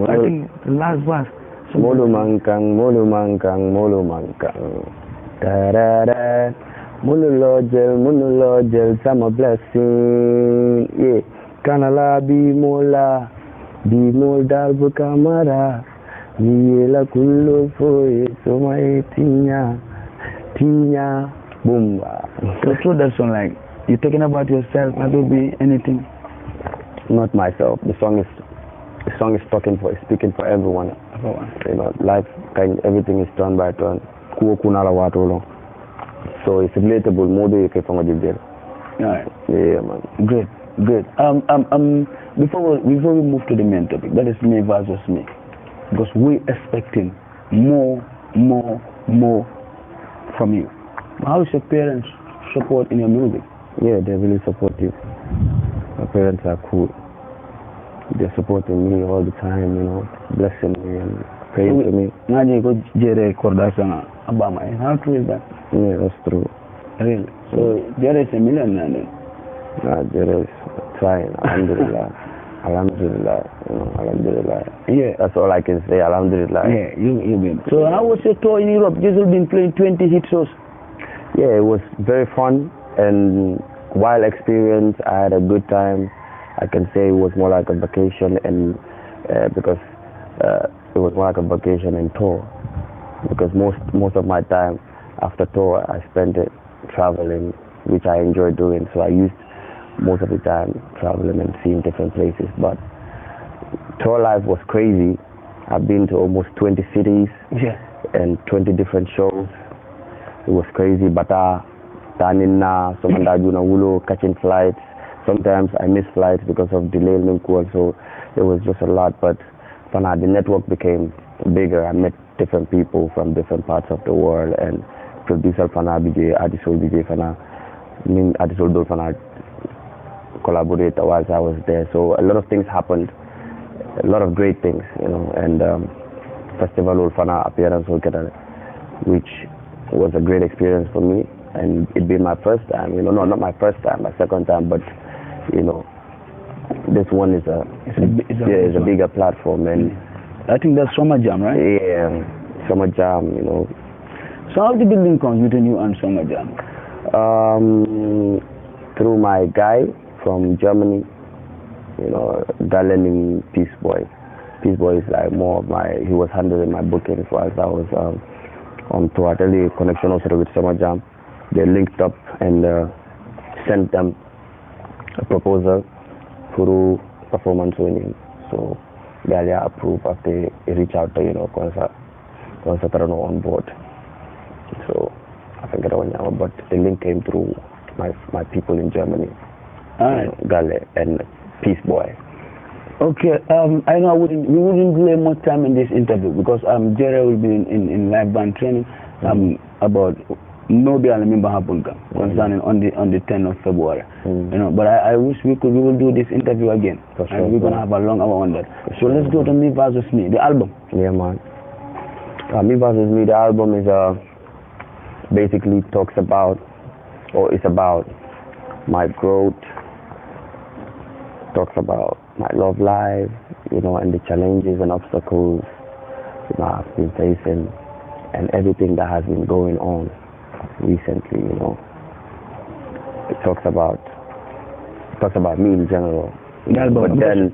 I think the last verse. Mulu mankang, mulu mankang, mulu mankang. Da da da. Mulu lojel, sama blessing. Yeah. Kanala bimola, bimol dalbu kamara. Niyela kullo foye, somai tinya, bumba. So through that song, like, you're talking about yourself, that will be anything? Not myself. The song is speaking for everyone. You know, life, everything is turn by turn. So it's relatable. More than you can find it there. Yeah, man. Great. Before we move to the main topic, that is me versus me, because we're expecting more from you. How is your parents' support in your music? Yeah, they're really supportive. My parents are cool. They're supporting me all the time, you know, blessing me and praying for me. How true is that? Yeah, that's true. Really? So Jere is a millionaire then? Nah, Jere is trying. Alhamdulillah. Alhamdulillah. You know, Alhamdulillah. Yeah. That's all I can say. Alhamdulillah. Yeah, you been. So how was your tour in Europe? You have been playing 20 hit shows. Yeah, it was very fun and wild experience. I had a good time. I can say it was more like a vacation, and because it was more like a vacation and tour. Because most of my time after tour, I spent it traveling, which I enjoy doing. So I used most of the time traveling and seeing different places. But tour life was crazy. I've been to almost 20 cities and 20 different shows. It was crazy. Bata, Tanina, Somandajuna Wulo, catching flights. Sometimes I miss flights because of delay in call, so it was just a lot. But the network became bigger. I met different people from different parts of the world, and producer Fana BJ, Adisol BJ Fana, Adisol Dol Fana collaborated whilst I was there. So a lot of things happened, a lot of great things, you know, and Festival Fana appearance, which was a great experience for me. And it being my first time, you know, no, not my first time, my second time, but you know, this one is a bigger platform, and I think that's Summer Jam, right? Yeah, Summer Jam, you know. So how did the link come between you and Summer Jam? Through my guy from Germany, you know, Galening Peace Boy. Peace Boy is like more of he was handling my bookings whilst I was on tour. I tell you, connection also with Summer Jam. They linked up and sent them a proposal through performance winning. So they approved after they reach out to, you know, concert on board. So I think it was, but the link came through my people in Germany, Gale and Peace Boy. Okay, I know we wouldn't delay much time in this interview because Jerry will be in live band training about maybe I remember happened concerning on the 10th of February. You know, but I wish we will do this interview again. For sure, and we're gonna have a long hour on that. So let's go to Me versus Me, the album. Yeah, man. Me versus Me, the album is basically talks about, or it's about my growth, talks about my love life, you know, and the challenges and obstacles, you know, I've been facing, and everything that has been going on recently, you know. It talks about me in general. The album. But then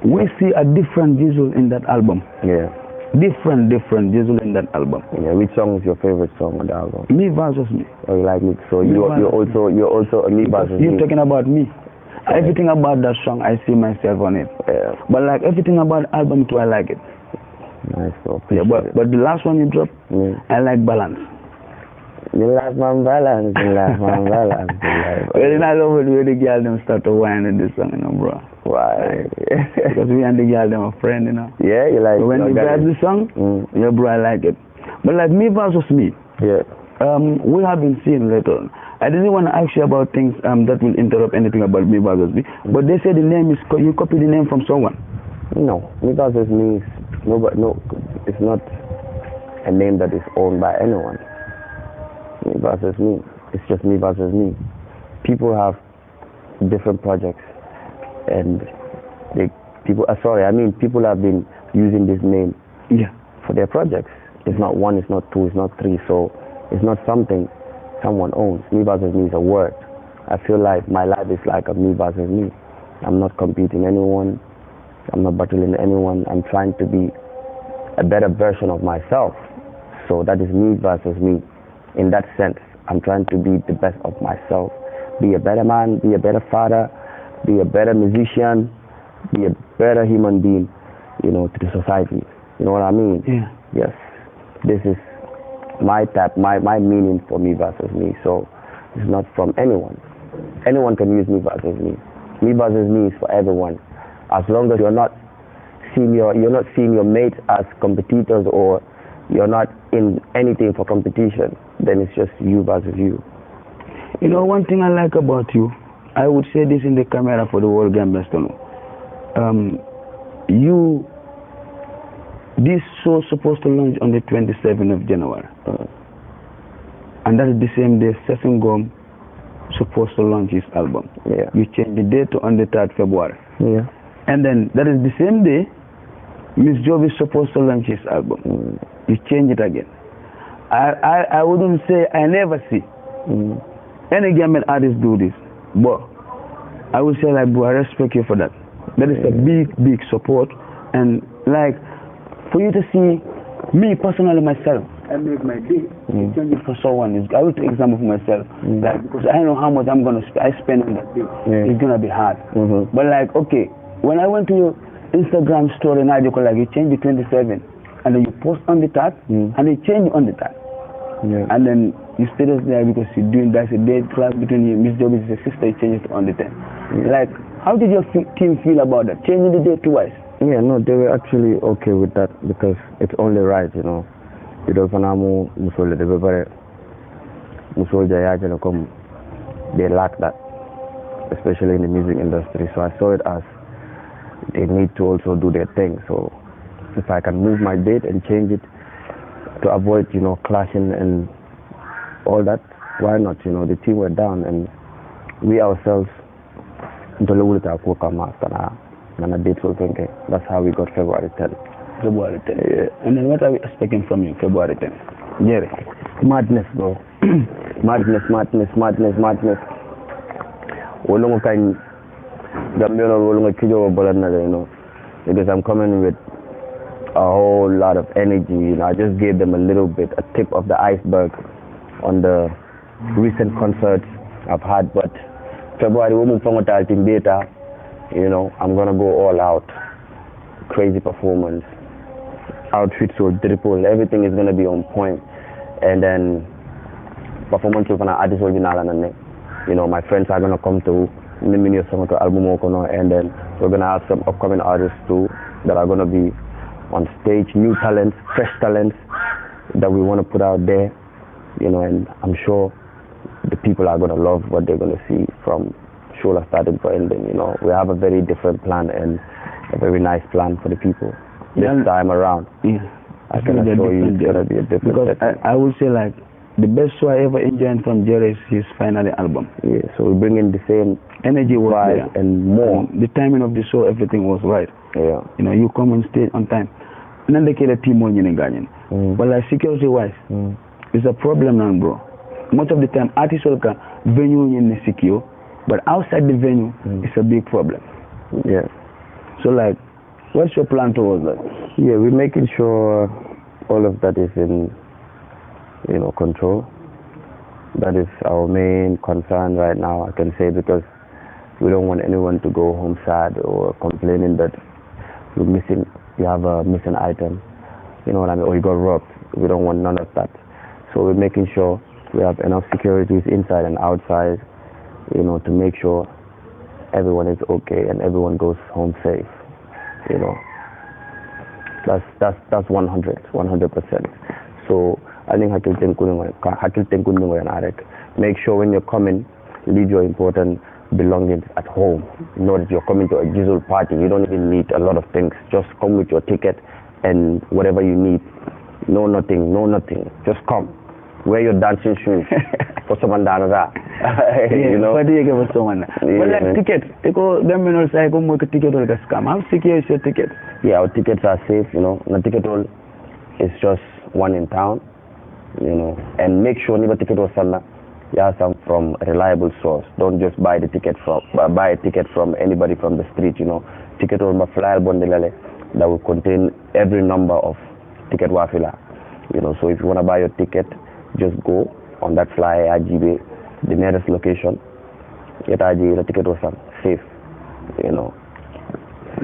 we see a different visual in that album. Yeah. Different visual in that album. Yeah. Which song is your favorite song on the album? Me versus Me. Oh, you like me? So you're also a Me versus Me. You're talking about me. Okay. Everything about that song, I see myself on it. Yeah. But like everything about the album too, I like it. Nice. So yeah, but the last one you dropped, I like Balance. You like my balance, you like my balance. Well, then I love it when the girl them start to whine in this song, you know, bro. Why? Because we and the girl them are friends, you know. Yeah, you like. So when you grab the song, yeah, bro, I like it. But like Me versus Me. Yeah. We have been seeing later on. I didn't want to ask you about things that will interrupt anything about Me versus Me. But they say the name is you copy the name from someone. No, Me versus Me is no, it's not a name that is owned by anyone. Me versus Me. It's just Me versus Me. People have different projects and they people have been using this name for their projects. It's not one, it's not two, it's not three, so it's not something someone owns. Me versus me is a word. I feel like my life is like a me versus me. I'm not competing anyone, I'm not battling anyone, I'm trying to be a better version of myself. So that is me versus me. In that sense, I'm trying to be the best of myself. Be a better man, be a better father, be a better musician, be a better human being, to the society. You know what I mean? Yeah. Yes. This is my meaning for me versus me. So it's not from anyone. Anyone can use me versus me. Me versus me is for everyone. As long as you're not seeing your mates as competitors, or you're not in anything for competition, then it's just you versus you. One thing I like about you, I would say this in the camera for the whole Gambians to know. This show is supposed to launch on the 27th of January. And that is the same day Sesungom supposed to launch his album. Yeah. You change the date to on the 3rd February. Yeah. And then that is the same day Miss Job is supposed to launch his album. You change it again. I wouldn't say I never see any Gambian artist do this, but I would say, like, bro, I respect you for that. That is a big support. And like, for you to see me personally myself, I make my day, change it for someone. I will take example for myself, like, because I know how much I spend on that day. It's gonna be hard. But like, okay, when I went to your Instagram story, now you change the 27, and then you post on the 3rd, and they change on the 3rd. And then you stay there because you're doing that's a date class between you. Miss Job is a sister, you change it on the 10th. Like, how did your team feel about that? Changing the date twice? Yeah, no, they were actually okay with that because it's only right, They lack that, especially in the music industry. So I saw it as they need to also do their thing. So if I can move my date and change it to avoid, clashing and all that, why not? The team were down, and we ourselves, that's how we got February 10th. February 10th. Yeah. And then what are we expecting from you, February 10th? Jerry. Madness, bro. Madness. Because I'm coming with a whole lot of energy. I just gave them a little bit, a tip of the iceberg on the recent concerts I've had. But February, I'm gonna go all out. Crazy performance. Outfit so triple, everything is gonna be on point. And then performance of an artist will be my friends are gonna come to the album, and then we're gonna have some upcoming artists too that are gonna be on stage, new talents, fresh talents that we want to put out there, and I'm sure the people are gonna love what they're gonna see from Shola starting for ending. We have a very different plan and a very nice plan for the people this time around. I can assure you it's gonna be a different. Because I would say, like, the best show I ever enjoyed from Jerry is his final album. Yeah, so we bring in the same energy was there and more. The timing of the show, everything was right. Yeah. You come on stage on time. And then they kill a team on Ganyan. But like security wise, it's a problem now, bro. Much of the time artists will come venue in secure, but outside the venue it's a big problem. Yeah. So like, what's your plan towards that? Yeah, we're making sure all of that is in control. That is our main concern right now, I can say, because we don't want anyone to go home sad or complaining that you have a missing item, or you got robbed. We don't want none of that. So we're making sure we have enough securities inside and outside, to make sure everyone is okay and everyone goes home safe. That's 100%. So I think make sure when you're coming, leave your important belongings at home. Know that you're coming to a Jizzle party. You don't even need a lot of things. Just come with your ticket and whatever you need. No nothing. Just come. wear your dancing shoes for someone down there. You know. But you give someone. But like tickets, them know say go make a ticket or scam. How secure is your ticket? Yeah, our tickets are safe. You know, the ticket all is just one in town. You know, and make sure never ticket was some from a reliable source. Don't just buy a ticket from anybody from the street. You know, ticket all my flyer bondilale that will contain every number of ticket wafila. You know, so if you want to buy your ticket, just go on that flyer RGB, the nearest location. Get RGB, the ticket was safe. You know,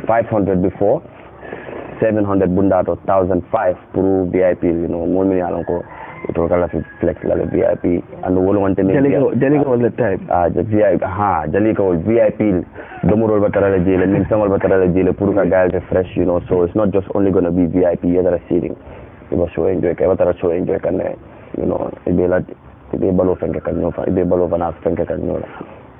500 before, 700 bundat or 1,005 through VIP. You know, more many alonko. It was a flex like VIP and the one wanted Jalika was the type. The VIP, Jalika was VIP. Domuro Batara jail and Minsangal Batara jail, Puruka guys are fresh, you know. So it's not just only gonna be VIP, you're seating. It was show enjoy, show enjoy, you know, it be like it be below Fenka, it be below Vanas Fenka.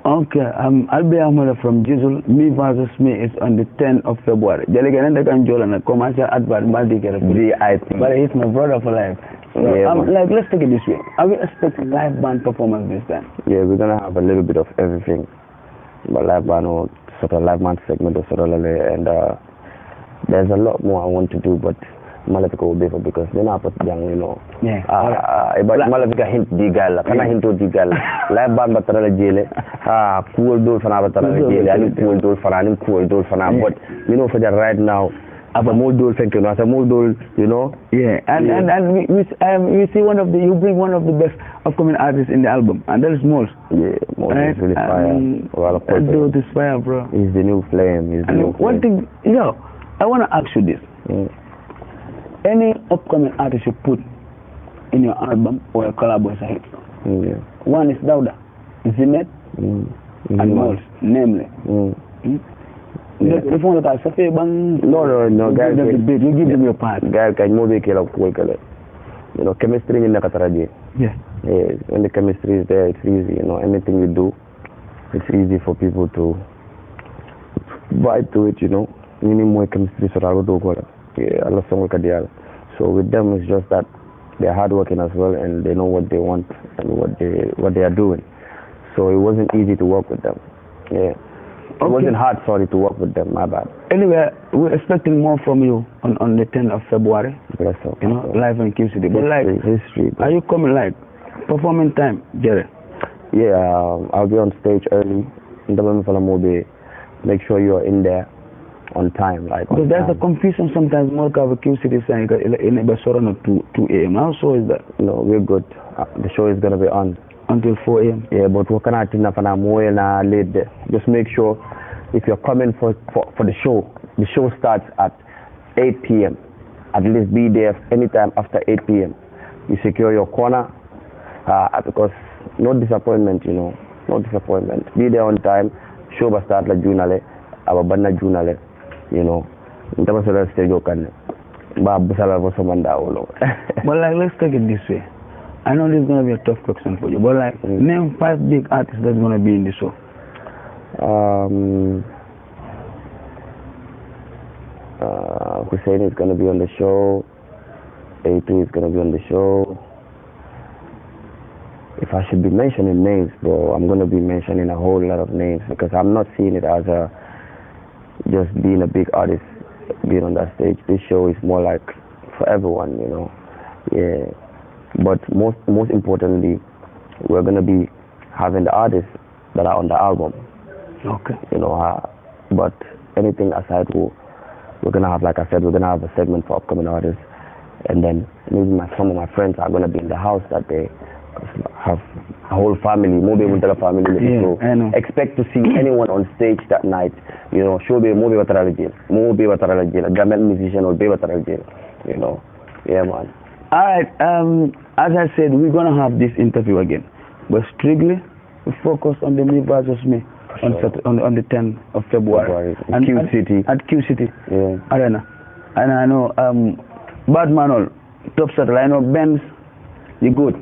Okay, I'll be Amara from Jizzle. Me versus me is on the 10th of February. Jalika and the Kanjola and a commercial advert, VIP. But he's my brother for life. So, yeah, like, let's take it this way. Are we expecting live band performance this time? Yeah, we're gonna have a little bit of everything. But live band or sort of live band segment or sort of and there's a lot more I want to do, but Malafika will be for because they're not young, you know. Yeah. But Malafika hint the gal, can I hint to the gal? Live band batara jele, cool door for batara jele, and cool door for an cool door for now. But you know, for that right now, as a module, thank you. As a module, you know. Yeah, and we see you bring one of the best upcoming artists in the album, and that is Moles. Yeah, Moles is really fire. That dude is fire, bro. He's the new flame. He's the new one thing, I want to ask you this. Any upcoming artist you put in your album or a collab is a hit. One is Dauda, Zimet, and Moles, namely. If one of no, guys, you give them your part. Guys, can you make it up? You know, chemistry in the Kataraji. Yeah. When the chemistry is there, it's easy. You know, anything you do, it's easy for people to vibe to it. You know, you need more chemistry, so I will do good. So with them, it's just that they're hardworking as well, and they know what they want and what they are doing. So it wasn't easy to work with them. Yeah. It wasn't hard, to work with them, my bad. Anyway, we're expecting more from you on the 10th of February. Bless up. You know, live in Q City. But history. Are you coming like performing time, Jerry? Yeah, I'll be on stage early. Make sure you're in there on time. Because there's a confusion sometimes more of Q City saying in a 2 a.m. How so is that? No, we're good. The show is gonna be on until 4 a.m. Yeah, but what can I think of late there? Just make sure if you're coming for the show starts at 8 p.m. At least be there anytime after 8 p.m. You secure your corner because no disappointment, you know. No disappointment. Be there on time. Show will start like Junale, our banna Junale, you know. In terms of the stage, but like, let's take it this way. I know this is going to be a tough question for you, but like, name 5 big artists that's going to be in the show. Hussein is going to be on the show. A2 is going to be on the show. If I should be mentioning names, bro, I'm going to be mentioning a whole lot of names because I'm not seeing it as just being a big artist, being on that stage. This show is more like for everyone, you know. Yeah. But most importantly, we're gonna be having the artists that are on the album. Okay. You know, but anything aside, we're gonna have, like I said, we're gonna have a segment for upcoming artists, and then maybe some of my friends are gonna be in the house that day. Have a whole family, maybe a family. So expect to see anyone on stage that night. You know, show be movie bataralajil, government musician or be bataralajil. You know, yeah, man. All right, as I said, we're going to have this interview again, but strictly focus on the Me versus Me on the 10th of February. At Q City yeah. Arena. And I know Badman, top settle, I know Benz, you good.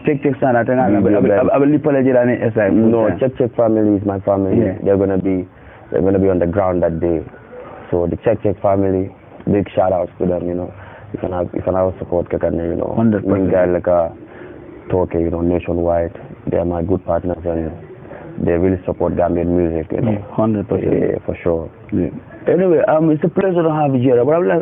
Check son, I think I will apologize. No, Check family is my family. Yeah. They're gonna be on the ground that day. So the Check family, big shout outs to them, you know. If I have support, you know. 100%. Torque, nationwide. They are my good partners and they really support Gambian music, 100%. Yeah, for sure. Yeah. Anyway, it's a pleasure to have you here. But I would like